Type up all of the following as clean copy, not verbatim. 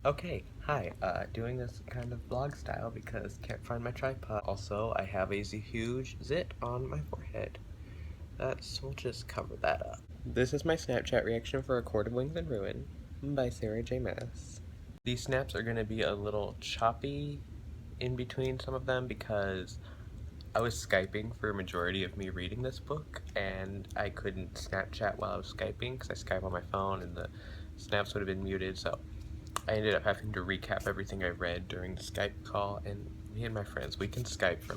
Okay, hi, doing this kind of vlog style because can't find my tripod. Also, I have a huge zit on my forehead. We'll just cover that up. This is my Snapchat reaction for A Court of Wings and Ruin by Sarah J. Maas. These snaps are going to be a little choppy in between some of them because I was Skyping for a majority of me reading this book, and I couldn't Snapchat while I was Skyping because I Skype on my phone and the snaps would have been muted, so I ended up having to recap everything I read during the Skype call, and me and my friends, we can Skype for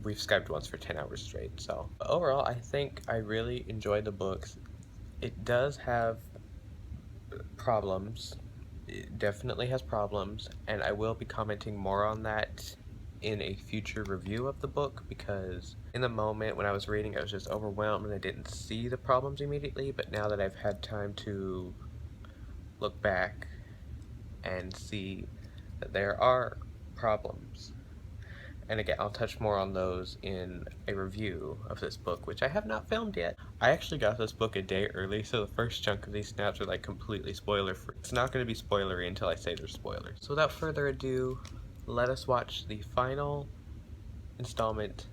we've Skyped once for 10 hours straight, so. But overall, I think I really enjoyed the books. It does have problems. It definitely has problems, and I will be commenting more on that in a future review of the book because in the moment when I was reading I was just overwhelmed and I didn't see the problems immediately, but now that I've had time to look back and see that there are problems. And again, I'll touch more on those in a review of this book, which I have not filmed yet. I actually got this book a day early, so the first chunk of these snaps are completely spoiler free. It's not going to be spoilery until I say there's spoilers. So without further ado, let us watch the final installment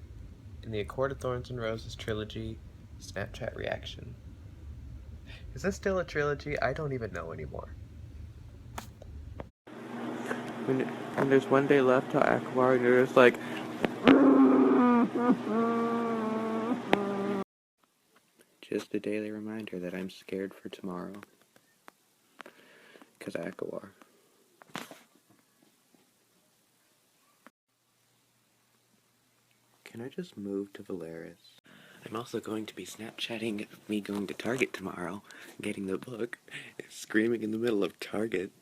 in the A Court of Thorns and Roses trilogy, Snapchat reaction. Is this still a trilogy? I don't even know anymore. When there's one day left till Acowar, and you're just like, just a daily reminder that I'm scared for tomorrow. Because Acowar. Can I just move to Valeris? I'm also going to be Snapchatting me going to Target tomorrow, getting the book, and screaming in the middle of Target.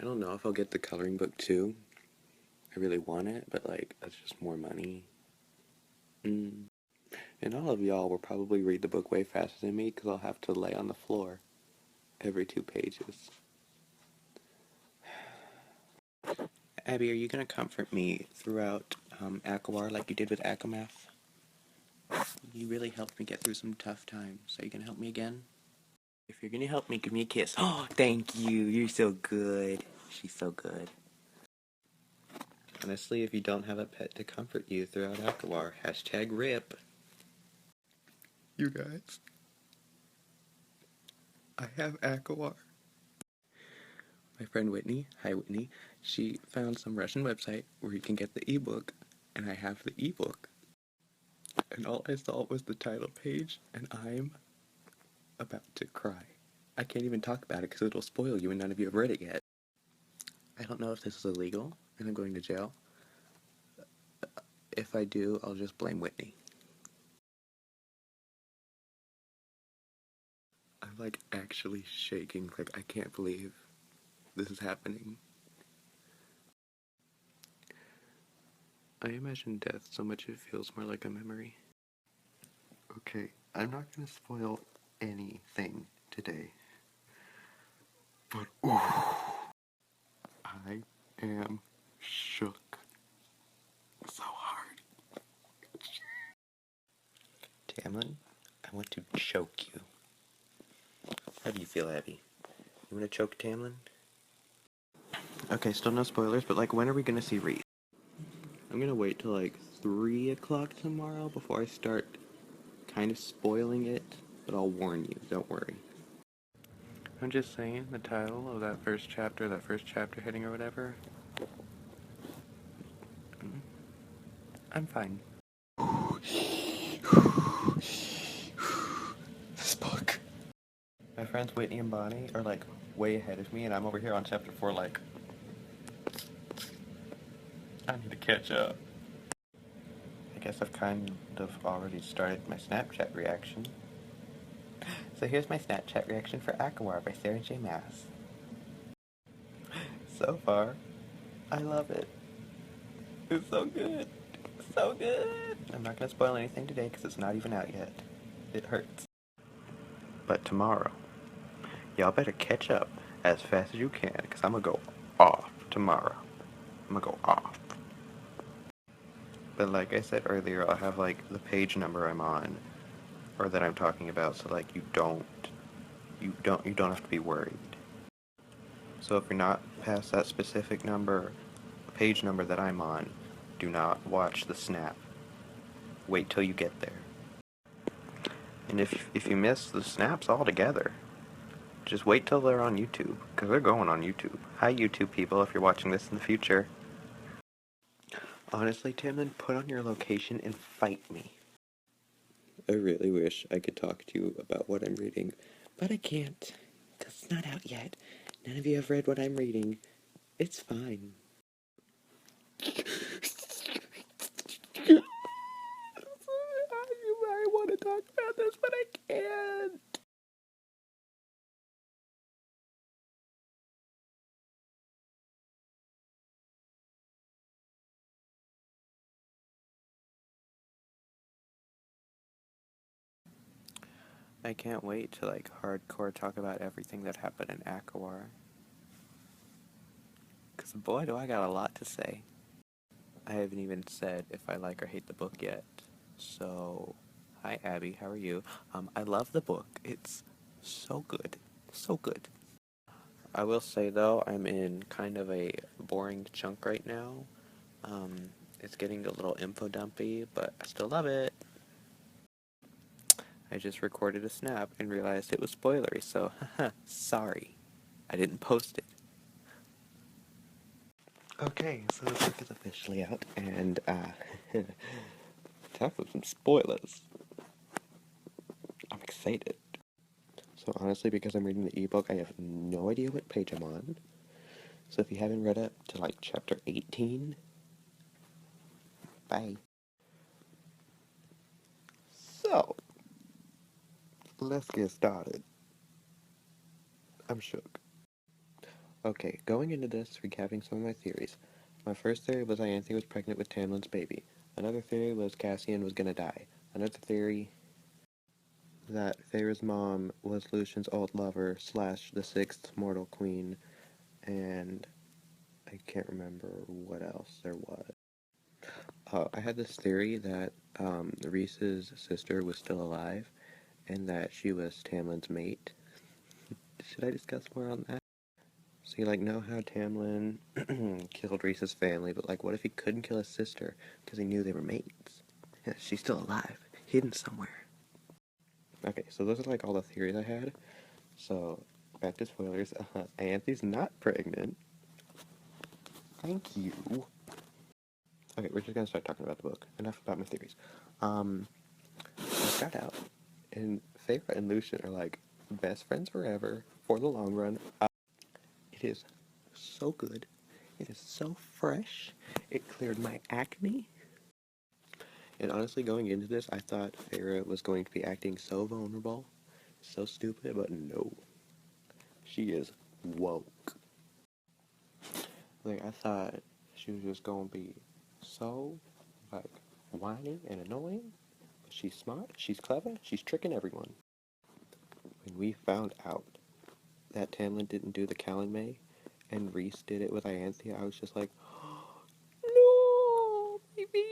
I don't know if I'll get the coloring book too. I really want it, but that's just more money. And all of y'all will probably read the book way faster than me because I'll have to lay on the floor every 2 pages. Abby, are you going to comfort me throughout Acowar like you did with Akomath? You really helped me get through some tough times. So you going to help me again? If you're going to help me, give me a kiss. Oh, thank you. You're so good. She's so good. Honestly, if you don't have a pet to comfort you throughout Acowar, hashtag RIP. You guys, I have Acowar. My friend Whitney, hi Whitney, she found some Russian website where you can get the ebook, and I have the ebook. And all I saw was the title page, and I'm about to cry. I can't even talk about it because it'll spoil you and none of you have read it yet. I don't know if this is illegal and I'm going to jail. If I do, I'll just blame Whitney. I'm actually shaking, I can't believe this is happening. I imagine death so much it feels more like a memory. Okay, I'm not gonna spoil anything today. But ooh, I am shook so hard. Tamlin, I want to choke you. How do you feel, Abby? You want to choke Tamlin? Okay, still no spoilers, but when are we gonna see Reese? I'm gonna wait till 3 o'clock tomorrow before I start kind of spoiling it, but I'll warn you, don't worry. I'm just saying the title of that first chapter heading or whatever. I'm fine. This book. My friends Whitney and Bonnie are way ahead of me, and I'm over here on chapter 4 I need to catch up. I guess I've kind of already started my Snapchat reaction. So here's my Snapchat reaction for Acowar by Sarah J. Maas. So far, I love it. It's so good. So good. I'm not gonna spoil anything today because it's not even out yet. It hurts. But tomorrow, y'all better catch up as fast as you can because I'm gonna go off tomorrow. I'm gonna go off. But like I said earlier, I'll have the page number I'm on or that I'm talking about, so you don't have to be worried. So if you're not past that specific number, page number that I'm on, do not watch the snap. Wait till you get there. And if you miss the snaps altogether, just wait till they're on YouTube, because they're going on YouTube. Hi, YouTube people, if you're watching this in the future. Honestly, Timon, put on your location and fight me. I really wish I could talk to you about what I'm reading, but I can't, because it's not out yet. None of you have read what I'm reading. It's fine. I want to talk about this, but I can't. I can't wait to hardcore talk about everything that happened in Acowar. Because boy, do I got a lot to say. I haven't even said if I like or hate the book yet. So, hi Abby, how are you? I love the book. It's so good. So good. I will say though, I'm in kind of a boring chunk right now. Um, it's getting a little info dumpy, but I still love it. I just recorded a snap and realized it was spoilery, so haha, sorry. I didn't post it. Okay, so the book is officially out, and time for some spoilers. I'm excited. So honestly, because I'm reading the ebook, I have no idea what page I'm on. So if you haven't read up to chapter 18, bye. So, let's get started. I'm shook. Okay, going into this, recapping some of my theories. My first theory was Ianthe was pregnant with Tamlin's baby. Another theory was Cassian was gonna die. Another theory that Feyre's mom was Lucian's old lover / the sixth mortal queen, and I can't remember what else there was. I had this theory that Reese's sister was still alive, and that she was Tamlin's mate. Should I discuss more on that? So you know how Tamlin killed Reese's family, but what if he couldn't kill his sister because he knew they were mates? Yeah, she's still alive, hidden somewhere. Okay, so those are all the theories I had. So back to spoilers. Ianthe's not pregnant. Thank you. Okay, we're just gonna start talking about the book. Enough about my theories. Let's start out. And Feyre and Lucian are best friends forever for the long run. It is so good. It is so fresh. It cleared my acne. And honestly, going into this, I thought Feyre was going to be acting so vulnerable, so stupid, but no. She is woke. I thought she was just gonna be so, whiny and annoying, but she's smart, she's clever, she's tricking everyone. When we found out that Tamlin didn't do the Calanmay, and Reese did it with Ianthe, I was just like, no, baby.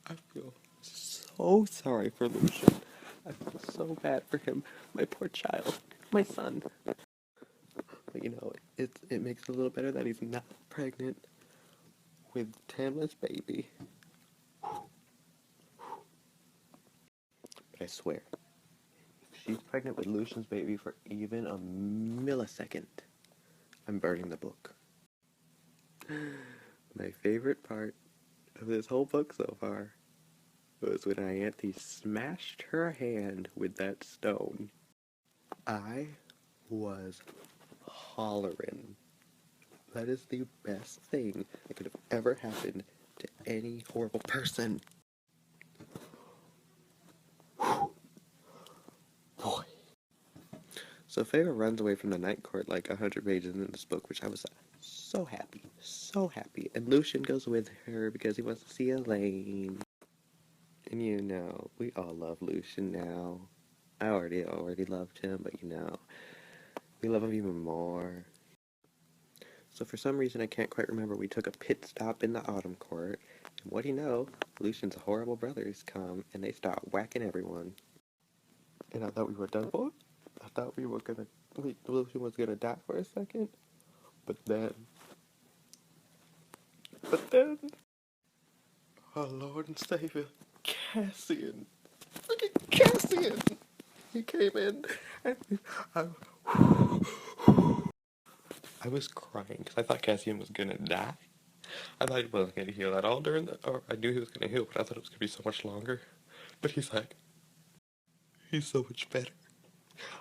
I feel so sorry for Lucian. I feel so bad for him. My poor child. My son. But it makes it a little better that he's not pregnant with Tamlin's baby. But I swear, if she's pregnant with Lucian's baby for even a millisecond, I'm burning the book. My favorite part of this whole book so far was when Ianthe smashed her hand with that stone. I was hollering. That is the best thing that could have ever happened to any horrible person. Boy. So Feyre runs away from the Night Court 100 pages in this book, which I was so happy, so happy. And Lucian goes with her because he wants to see Elaine. And we all love Lucian now. I already loved him, but we love him even more. So for some reason I can't quite remember, we took a pit stop in the Autumn Court, and what do you know, Lucian's horrible brothers come, and they start whacking everyone. And I thought we were done for. I thought Lucian was gonna die for a second. But then, our Lord and Savior, Cassian, freaking Cassian, he came in, and I, I was crying because I thought Cassian was gonna die. I thought he wasn't gonna heal at all or I knew he was gonna heal, but I thought it was gonna be so much longer. But he's so much better.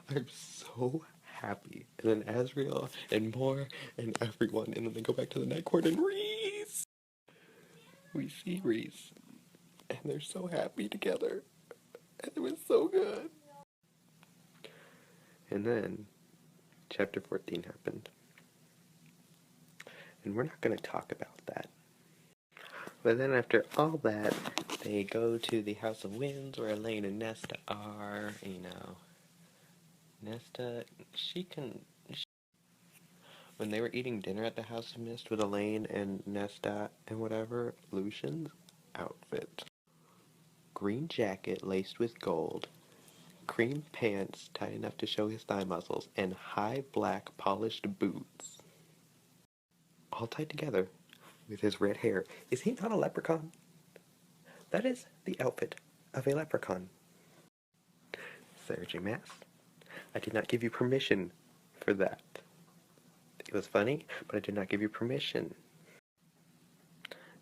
I'm so happy. And then Azrael and Moore and everyone, and then they go back to the night court and Reese. We see Reese, and they're so happy together, and it was so good. And then chapter 14 happened, and we're not going to talk about that. But then after all that, they go to the House of Winds where Elaine and Nesta are. Nesta, when they were eating dinner at the House of Mist with Elaine and Nesta and whatever, Lucian's outfit. Green jacket laced with gold, cream pants tight enough to show his thigh muscles, and high black polished boots. All tied together with his red hair. Is he not a leprechaun? That is the outfit of a leprechaun. Sarah J. Maas, I did not give you permission for that. It was funny, but I did not give you permission.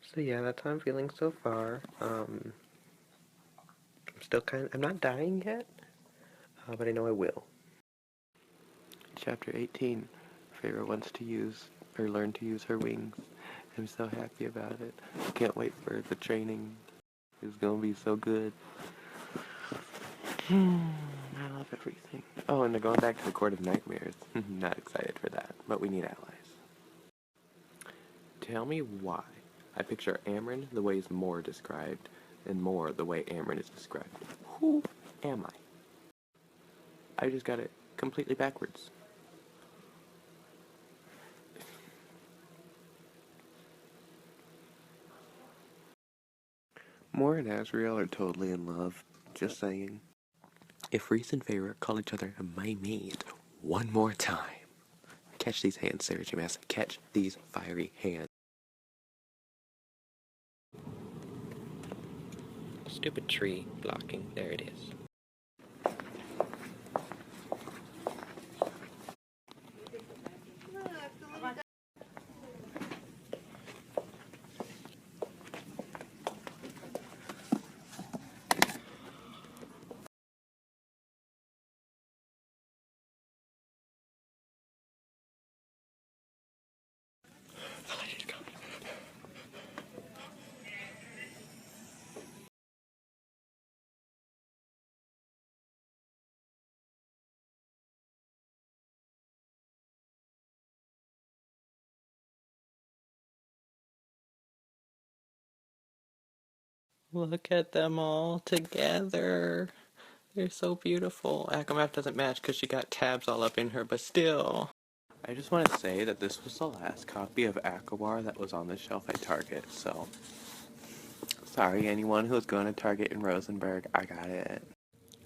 So yeah, that's how I'm feeling so far. I'm not dying yet, but I know I will. Chapter 18, Feyre wants to learn to use her wings. I'm so happy about it. Can't wait for the training. It's gonna be so good. I love everything. Oh, and they're going back to the Court of Nightmares. Not excited for that, but we need allies. Tell me why I picture Amryn the way Moore described, and Moore the way Amryn is described. Who am I? I just got it completely backwards. Moore and Azrael are totally in love. Just saying. If Reese and Feyre call each other my maid one more time, catch these hands, Sarah J. Maas. Catch these fiery hands. Stupid tree blocking. There it is. Look at them all together. They're so beautiful. Acowar doesn't match because she got tabs all up in her, but still. I just want to say that this was the last copy of Acowar that was on the shelf at Target, so sorry anyone who's going to Target in Rosenberg, I got it.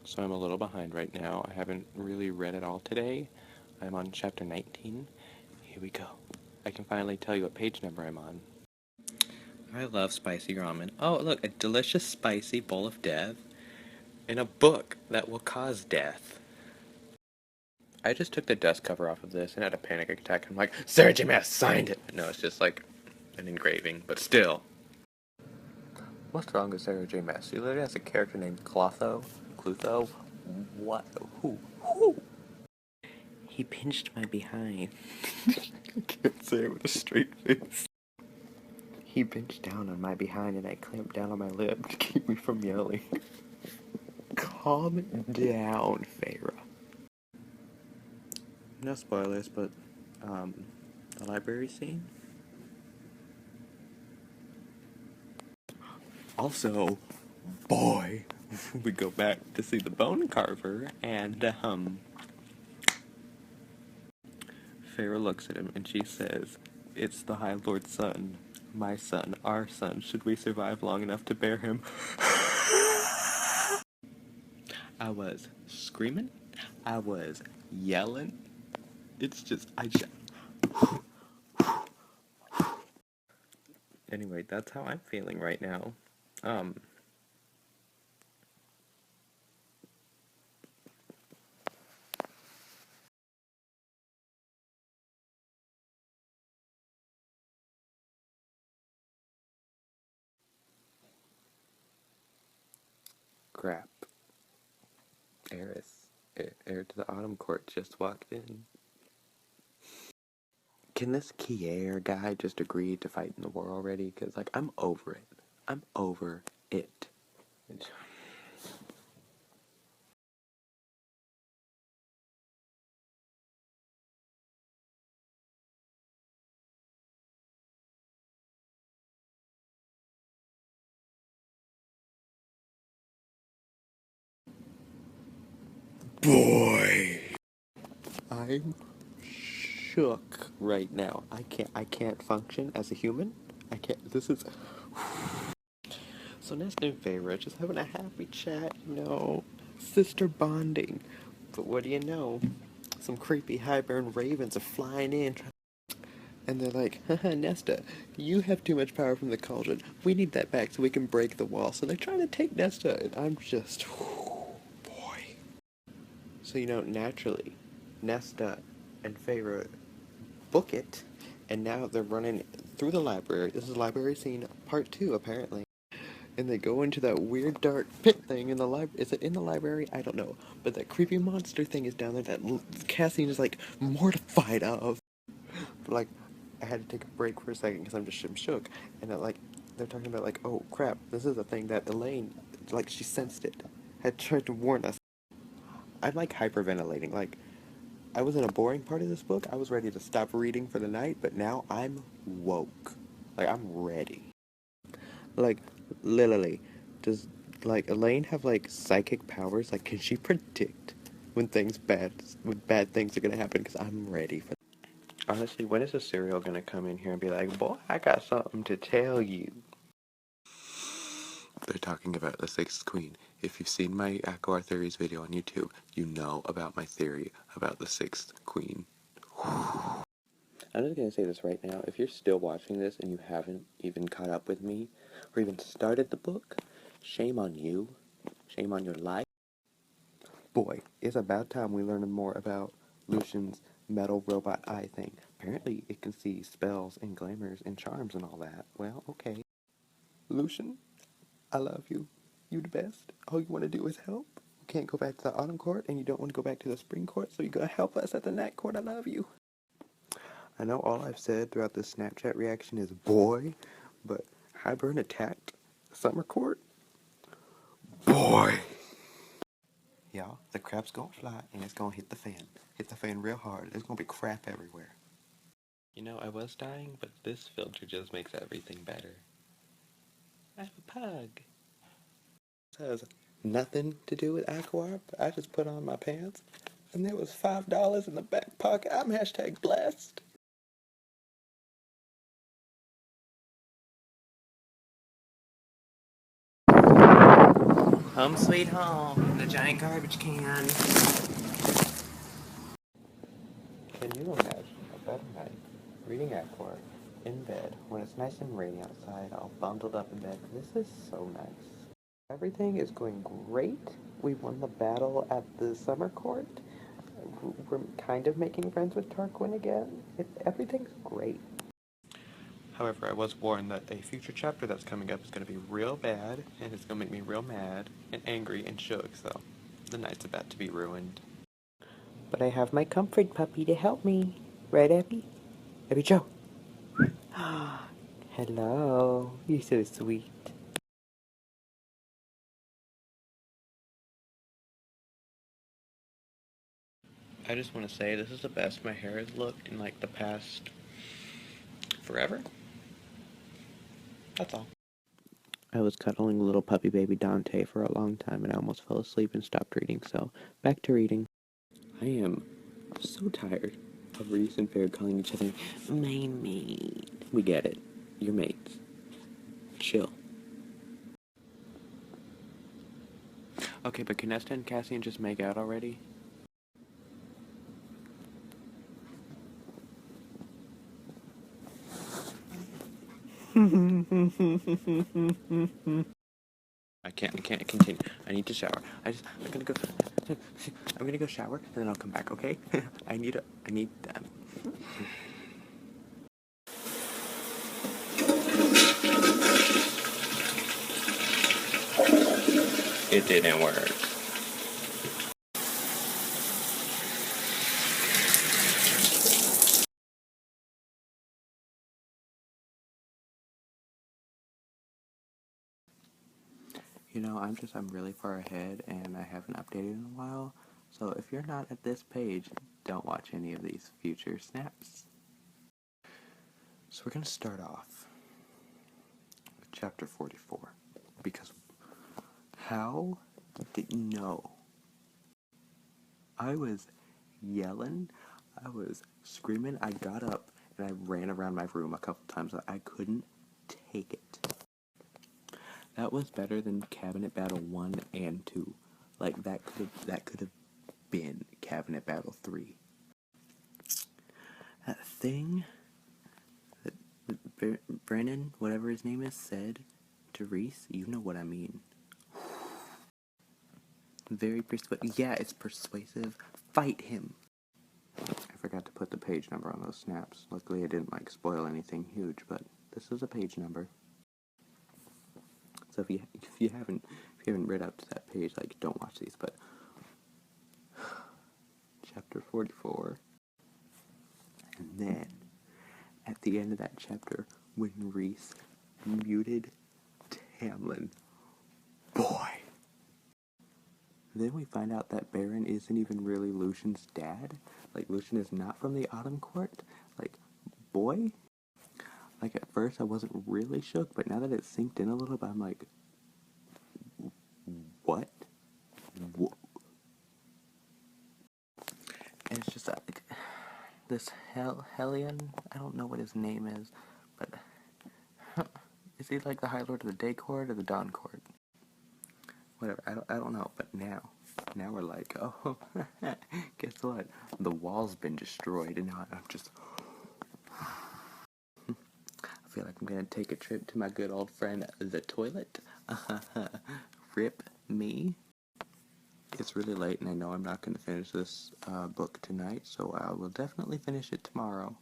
So I'm a little behind right now. I haven't really read it all today. I'm on chapter 19. Here we go. I can finally tell you what page number I'm on. I love spicy ramen. Oh, look, a delicious spicy bowl of death in a book that will cause death. I just took the dust cover off of this and had a panic attack. I'm like, Sarah J. Maas signed it! No, it's just like an engraving, but still. What's wrong with Sarah J. Maas? She literally has a character named Clutho. What? Who? He pinched my behind. I can't say it with a straight face. He pinched down on my behind and I clamped down on my lip to keep me from yelling. Calm down, Feyre. No spoilers, but, the library scene? Also, boy, we go back to see the bone carver, and, Feyre looks at him and she says, "It's the High Lord's son, my son, our son. Should we survive long enough to bear him?" I was screaming. I was yelling. It's just, Anyway, that's how I'm feeling right now. Crap. Eris, heir to the Autumn Court, just walked in. Can this Kier guy just agree to fight in the war already? Because, like, I'm over it. I'm over it. Boy! I'm shook right now. I can't function as a human. I can't, this is... So Nesta and Feyre just having a happy chat, sister bonding. But what do you know? Some creepy high-born ravens are flying in, and they're like, haha, Nesta, you have too much power from the cauldron. We need that back so we can break the wall. So they're trying to take Nesta, and I'm just, boy. So, naturally, Nesta and Feyre book it, and now they're running through the library. This is library scene part 2, apparently. And they go into that weird dark pit thing in the library. Is it in the library? I don't know. But that creepy monster thing is down there that Cassian is, like, mortified of. But, like, I had to take a break for a second because I'm shook. And, they're talking about, like, oh, crap, this is a thing that Elaine, like, she sensed it. Had tried to warn us. I'm, like, hyperventilating. Like, I was in a boring part of this book. I was ready to stop reading for the night, but now I'm woke. Like, I'm ready. Like, literally, does, like, Elaine have, like, psychic powers? Like, can she predict when bad things are gonna happen? Because I'm ready for... Honestly, when is a serial gonna come in here and be like, boy, I got something to tell you? They're talking about the sixth queen. If you've seen my Acowar Theories video on YouTube, you know about my theory about the sixth queen. I'm just gonna say this right now. If you're still watching this and you haven't even caught up with me, or even started the book, shame on you. Shame on your life. Boy, it's about time we learn more about Lucian's metal robot eye thing. Apparently, it can see spells and glamours and charms and all that. Well, okay. Lucian, I love you. You the best. All you want to do is help. You can't go back to the Autumn Court, and you don't want to go back to the Spring Court, so you gotta help us at the Night Court. I love you. I know all I've said throughout this Snapchat reaction is boy, but Hybern attacked the Summer Court? Boy! Y'all, the crap's gonna fly, and it's gonna hit the fan. Hit the fan real hard. There's gonna be crap everywhere. I was dying, but this filter just makes everything better. I have a pug. This has nothing to do with Acowar, but I just put on my pants, and there was $5 in the back pocket. I'm hashtag blessed. Home sweet home, the giant garbage can. Can you imagine a better night reading Acowar in bed when it's nice and rainy outside, all bundled up in bed? This is so nice. Everything is going great. We won the battle at the Summer Court. We're kind of making friends with Tarquin again. Everything's great. However, I was warned that a future chapter that's coming up is going to be real bad, and it's going to make me real mad and angry and shook, so the night's about to be ruined. But I have my comfort puppy to help me. Right, Abby? Abby Joe. Hello. You're so sweet. I just want to say this is the best my hair has looked in like the past forever. That's all. I was cuddling little puppy baby Dante for a long time and I almost fell asleep and stopped reading, so back to reading. I am so tired of Reese and Fair calling each other my mate. We get it. You're mates. Chill. Okay, but can Nesta and Cassian just make out already? I can't continue. I need to shower. I'm gonna go shower, and then I'll come back, okay? I need It didn't work. You know, I'm really far ahead, and I haven't updated in a while. So if you're not at this page, don't watch any of these future snaps. So we're gonna start off with chapter 44, because how did you know? I was yelling, I was screaming, I got up and I ran around my room a couple times. I couldn't take it. That was better than Cabinet Battle 1 and 2. Like, that could have been Cabinet Battle 3. That thing that Brennan, whatever his name is, said to Reese, you know what I mean. Very persuasive. Yeah, it's persuasive. Fight him. I forgot to put the page number on those snaps. Luckily, I didn't spoil anything huge, but this is a page number. So if you haven't read up to that page, don't watch these. But chapter 44, and then at the end of that chapter, when Reese muted Tamlin, boy. Then we find out that Baron isn't even really Lucian's dad. Lucian is not from the Autumn Court. Boy. At first I wasn't really shook, but now that it's synced in a little bit, I'm like, what? And it's just this Hellion, I don't know what his name is, but is he the High Lord of the Day Court or the Dawn Court? Whatever, I don't know, but now we're oh, guess what? The wall's been destroyed, and now I'm just, I feel like I'm gonna take a trip to my good old friend, the toilet. Rip me. It's really late, and I know I'm not gonna finish this book tonight, so I will definitely finish it tomorrow.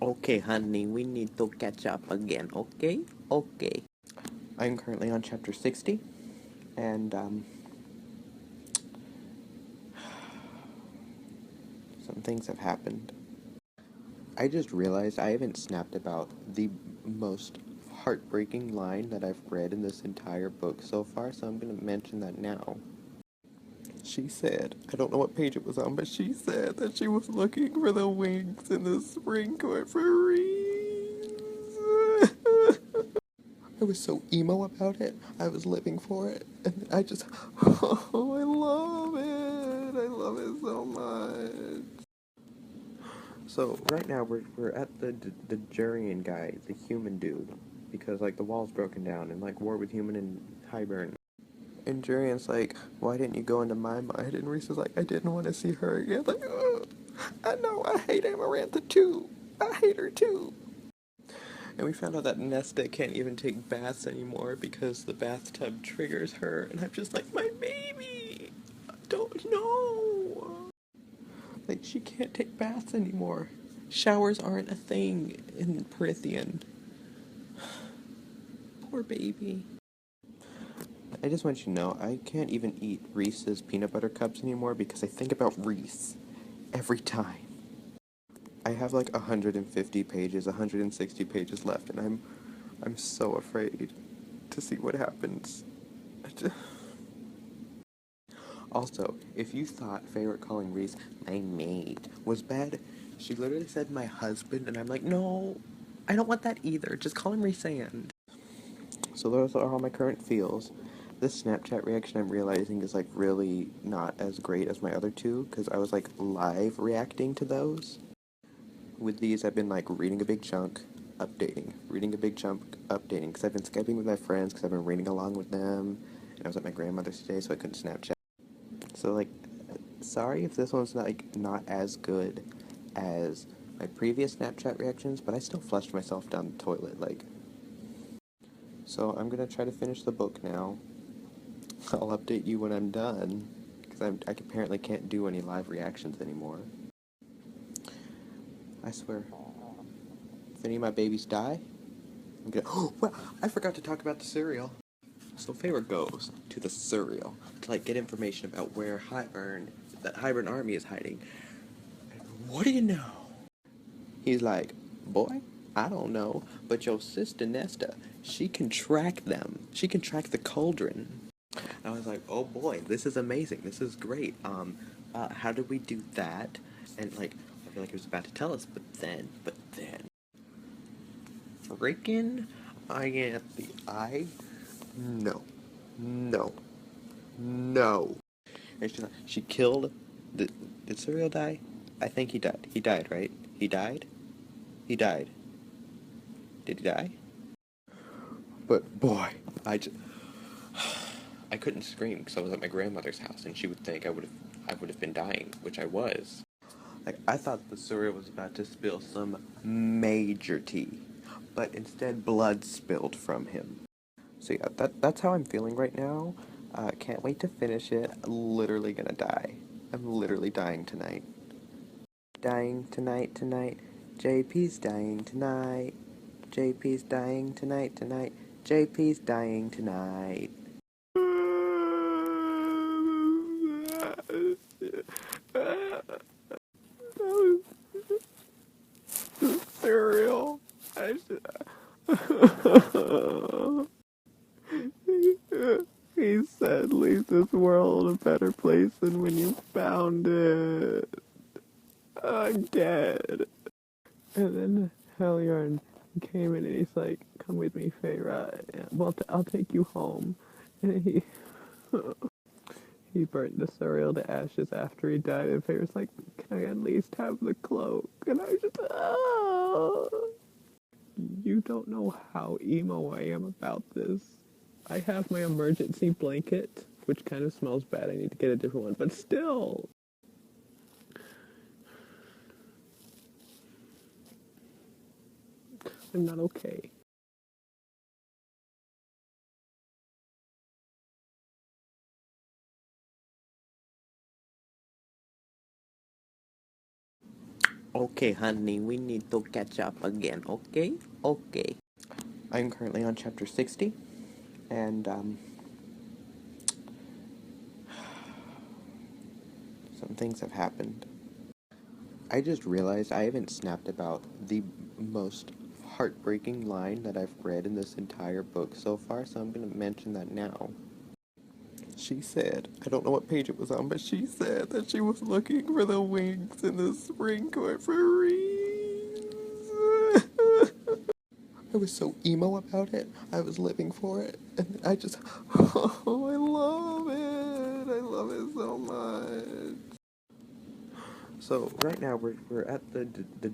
Okay, honey, we need to catch up again, okay? Okay. I'm currently on chapter 60, and, some things have happened. I just realized I haven't snapped about the most heartbreaking line that I've read in this entire book so far, so I'm gonna mention that now. She said, I don't know what page it was on, but she said that she was looking for the wings in the spring court for Reese. I was so emo about it. I was living for it. And I just, oh, I love it. I love it so much. So, right now, we're at the Jurian guy, the human dude. Because, the wall's broken down and, war with human and Hybern. And Jurian's why didn't you go into my mind? And Reese is I didn't want to see her again. Oh, I know, I hate Amarantha too. I hate her too. And we found out that Nesta can't even take baths anymore because the bathtub triggers her. And I'm just my baby! Don't know! She can't take baths anymore. Showers aren't a thing in Prythian. Poor baby. I just want you to know, I can't even eat Reese's peanut butter cups anymore because I think about Reese every time. I have 150 pages, 160 pages left, and I'm so afraid to see what happens. Also, if you thought favorite calling Reese my maid was bad, she literally said my husband, and I'm no, I don't want that either. Just call him Reese. So those are all my current feels. This Snapchat reaction I'm realizing is like really not as great as my other two because I was like live reacting to those. With these, I've been like reading a big chunk, updating, reading a big chunk, updating because I've been Skyping with my friends because I've been reading along with them, and I was at my grandmother's today, so I couldn't Snapchat. So like, sorry if this one's not as good as my previous Snapchat reactions, but I still flushed myself down the toilet like. So I'm gonna try to finish the book now. I'll update you when I'm done, because I apparently can't do any live reactions anymore. I swear. If any of my babies die, I'm gonna. Oh, well, I forgot to talk about the cereal. So Feyre goes to the cereal to like get information about where that Hybern army is hiding. And what do you know? He's like, boy, I don't know, but your sister Nesta, she can track them. She can track the cauldron. I was like, oh boy, this is amazing. This is great. How did we do that? And like, I feel like he was about to tell us, but then, freaking, no, no, no. And she killed, did Serial die? I think he died. He died, right? He died? He died. Did he die? But boy, I couldn't scream because I was at my grandmother's house, and she would think I would have been dying, which I was. Like, I thought the Surya was about to spill some major tea, but instead blood spilled from him. So yeah, that's how I'm feeling right now. Can't wait to finish it. Literally gonna die. I'm literally dying tonight. Dying tonight. JP's dying tonight. JP's dying tonight. JP's dying tonight. Cereal. He said, leave this world a better place than when you found it. I'm dead. And then Heliorn came in and he's like, come with me, Feyre. Well, I'll take you home. And he burnt the cereal to ashes after he died. And Feyre's like, can I at least have the cloak? And I just, oh. You don't know how emo I am about this. I have my emergency blanket, which kind of smells bad. I need to get a different one, but still. I'm not okay. Okay, honey, we need to catch up again, okay? Okay. I'm currently on chapter 60, and, some things have happened. I just realized I haven't snapped about the most heartbreaking line that I've read in this entire book so far, so I'm gonna mention that now. She said, I don't know what page it was on, but she said that she was looking for the wings in the spring for I was so emo about it. I was living for it. And I just, oh, I love it. I love it so much. So, right now, we're at the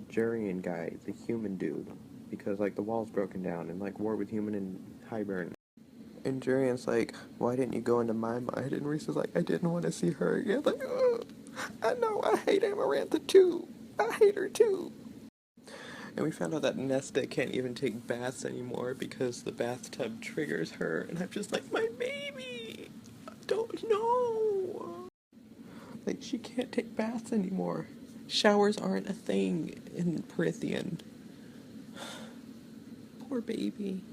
Jurian guy, the human dude. Because, like, the wall's broken down and, like, war with human and Hybern. And Jurian's like, why didn't you go into my mind? And Reese is like, I didn't want to see her again. Like, I know, I hate Amarantha too. I hate her too. And we found out that Nesta can't even take baths anymore because the bathtub triggers her. And I'm just like, my baby! I don't know! Like, she can't take baths anymore. Showers aren't a thing in Prythian. Poor baby.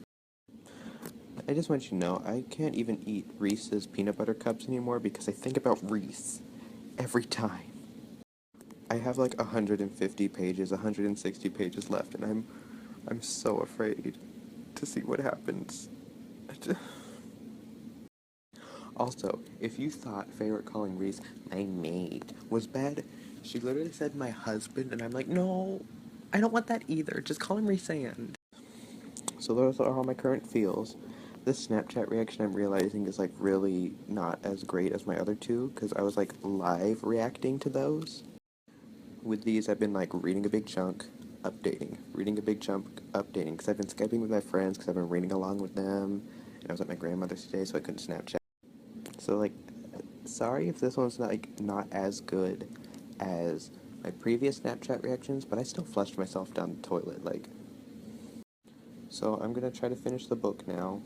I just want you to know, I can't even eat Reese's peanut butter cups anymore because I think about Reese every time. I have like 150 pages, 160 pages left, and I'm so afraid to see what happens. Also, if you thought Feyre calling Reese my maid was bad, she literally said my husband, and I'm like, no, I don't want that either. Just call him Rhysand. So those are all my current feels. This Snapchat reaction I'm realizing is like really not as great as my other two because I was like live reacting to those. With these, I've been like reading a big chunk, updating, reading a big chunk, updating because I've been Skyping with my friends because I've been reading along with them. And I was at my grandmother's today, so I couldn't Snapchat. So like, sorry if this one's not as good as my previous Snapchat reactions, but I still flushed myself down the toilet like. So I'm gonna try to finish the book now.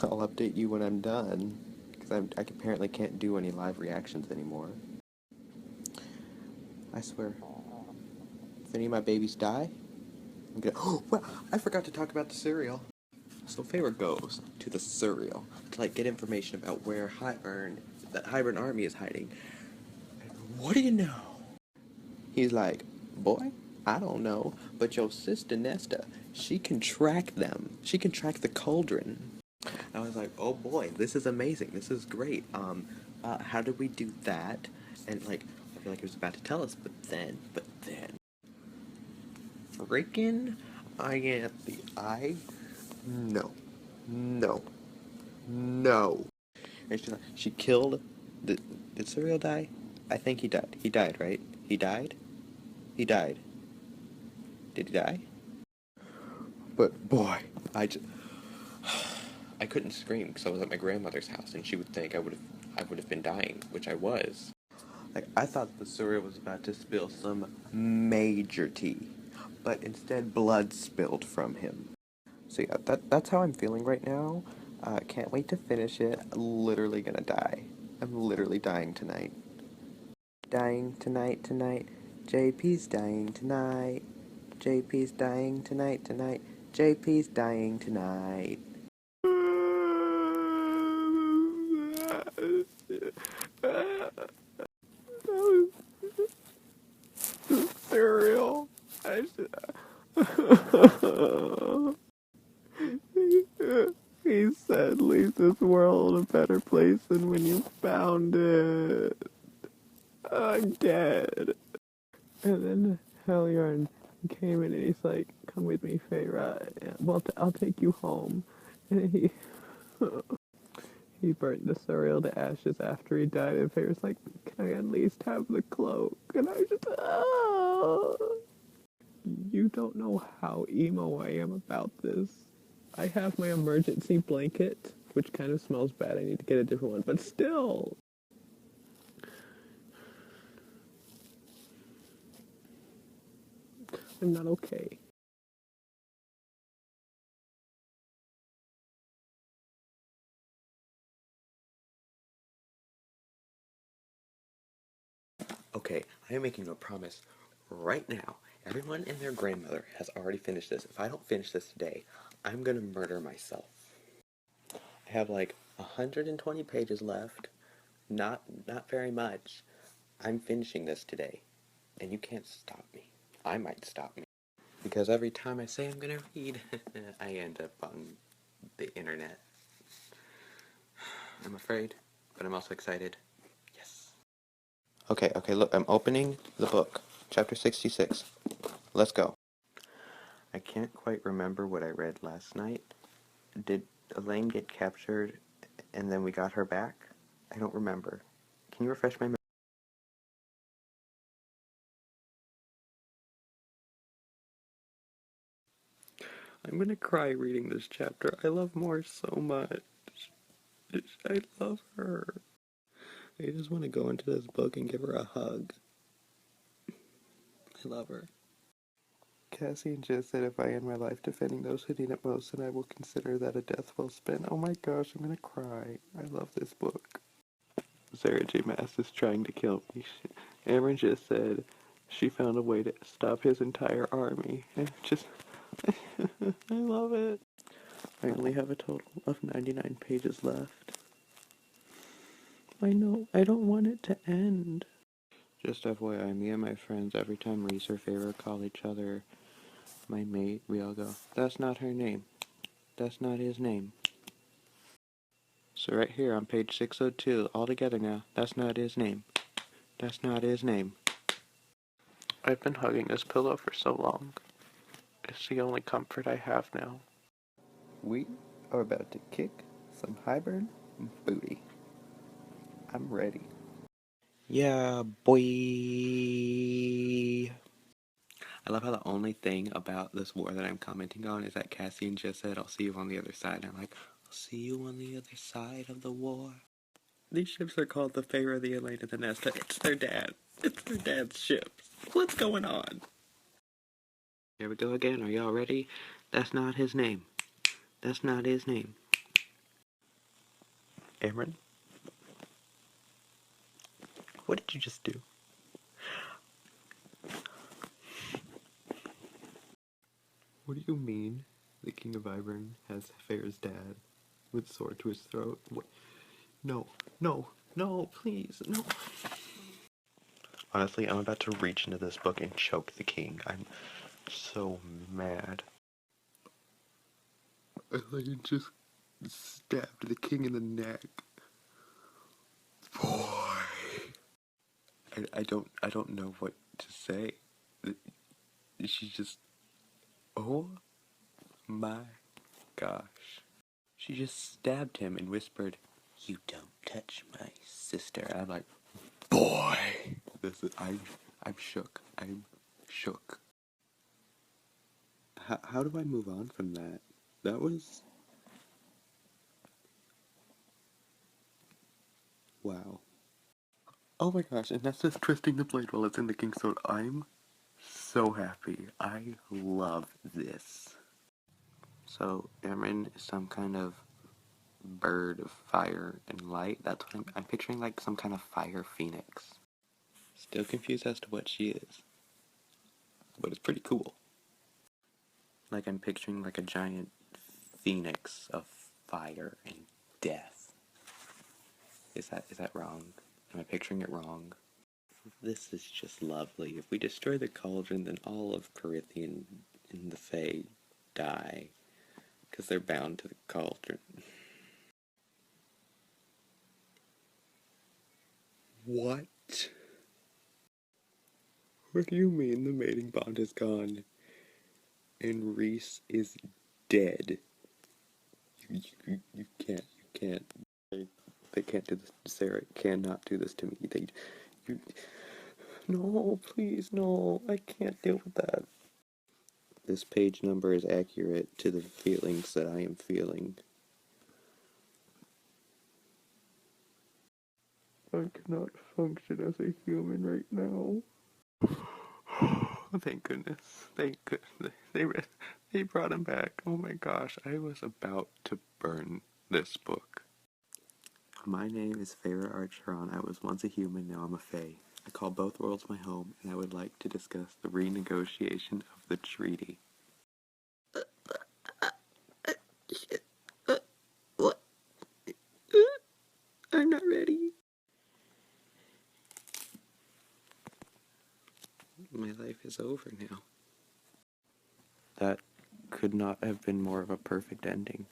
I'll update you when I'm done, because I apparently can't do any live reactions anymore. I swear. If any of my babies die, I'm gonna. Oh, well, I forgot to talk about the cereal. So Feyre goes to the cereal to like get information about where that Hybern army is hiding. And what do you know? He's like, boy, I don't know, but your sister Nesta, she can track them. She can track the cauldron. I was like, oh boy, this is amazing. This is great. How did we do that? And like, I feel like he was about to tell us, but then, freaking, no, no, no. And she killed, did Serial die? I think he died. He died, right? He died? He died. Did he die? But boy, I couldn't scream because I was at my grandmother's house, and she would think I would have been dying, which I was. Like I thought the cereal was about to spill some major tea, but instead blood spilled from him. So yeah, that's how I'm feeling right now. Can't wait to finish it. Literally gonna die. I'm literally dying tonight. Dying tonight. JP's dying tonight. JP's dying tonight. JP's dying tonight. Cereal. He said, leave this world a better place than when you found it. I'm dead. And then Helion came in and he's like, come with me, Feyre. Well, I'll take you home. And he burnt the cereal to ashes after he died. And Feyre's like, can I at least have the cloak? And I just, oh. You don't know how emo I am about this. I have my emergency blanket, which kind of smells bad. I need to get a different one, but still. I'm not okay. Okay, I am making a promise right now. Everyone and their grandmother has already finished this. If I don't finish this today, I'm gonna murder myself. I have like 120 pages left. Not very much. I'm finishing this today, and you can't stop me. I might stop me. Because every time I say I'm gonna read, I end up on the internet. I'm afraid, but I'm also excited. Yes. Okay, look, I'm opening the book. Chapter 66. Let's go. I can't quite remember what I read last night. Did Elaine get captured and then we got her back? I don't remember. Can you refresh my memory? I'm gonna cry reading this chapter. I love Moore so much. I love her. I just want to go into this book and give her a hug. I love her. Cassian just said if I end my life defending those who need it most, then I will consider that a death well spent. Oh my gosh, I'm gonna cry. I love this book. Sarah J. Maas is trying to kill me. Amber just said she found a way to stop his entire army. And just, I love it. I only have a total of 99 pages left. I know, I don't want it to end. Just FYI, me and my friends, every time Reese or Feyre call each other my mate, we all go, that's not her name. That's not his name. So right here on page 602, all together now, that's not his name. That's not his name. I've been hugging this pillow for so long. It's the only comfort I have now. We are about to kick some hybrid booty. I'm ready. Yeah, boy. I love how the only thing about this war that I'm commenting on is that Cassian just said, I'll see you on the other side. And I'm like, I'll see you on the other side of the war. These ships are called the Pharaoh, the Elaine, and the Nesta. It's their dad. It's their dad's ships. What's going on? Here we go again. Are y'all ready? That's not his name. That's not his name. Amron? What did you just do? What do you mean the King of Ivern has Fair's dad with a sword to his throat? What? No, no, no, please, no. Honestly, I'm about to reach into this book and choke the king. I'm so mad. I just stabbed the king in the neck. Boy. I don't know what to say. She just, oh my gosh. She just stabbed him and whispered, "You don't touch my sister." I'm like, boy, I'm shook. I'm shook. How do I move on from that? That was, wow. Oh my gosh, and that's just twisting the blade while it's in the king's sword. I'm so happy. I love this. So, Emran is some kind of bird of fire and light. That's what I'm picturing, like some kind of fire phoenix. Still confused as to what she is, but it's pretty cool. Like I'm picturing like a giant phoenix of fire and death. Is that wrong? Am I picturing it wrong? This is just lovely. If we destroy the cauldron, then all of Carithian and the Fae die. Because they're bound to the cauldron. What? What do you mean the mating bond is gone? And Reese is dead. You can't. They can't do this. Sarah cannot do this to me. You, no, please, no. I can't deal with that. This page number is accurate to the feelings that I am feeling. I cannot function as a human right now. Thank goodness. Thank goodness. They brought him back. Oh my gosh, I was about to burn this book. My name is Farah Archeron. I was once a human, now I'm a fae. I call both worlds my home, and I would like to discuss the renegotiation of the treaty. What? I'm not ready. My life is over now. That could not have been more of a perfect ending.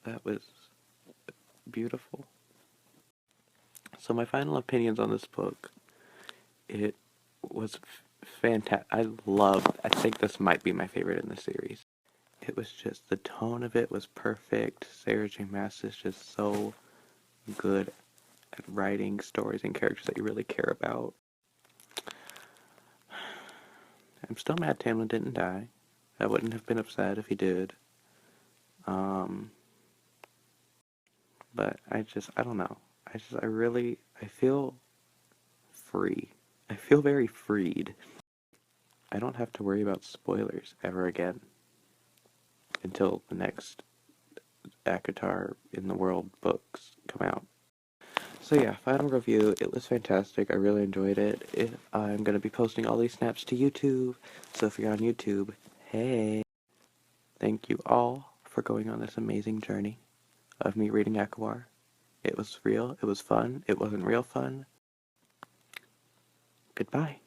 That was beautiful. So my final opinions on this book, it was fantastic. I think this might be my favorite in the series. It was just, the tone of it was perfect. Sarah J. Maas is just so good at writing stories and characters that you really care about. I'm still mad Tamlin didn't die. I wouldn't have been upset if he did. But I don't know. I feel free. I feel very freed. I don't have to worry about spoilers ever again. Until the next Acowar in the World books come out. So yeah, final review. It was fantastic. I really enjoyed it. I'm going to be posting all these snaps to YouTube. So if you're on YouTube, hey. Thank you all for going on this amazing journey of me reading Acowar. It was real. It was fun. It wasn't real fun. Goodbye.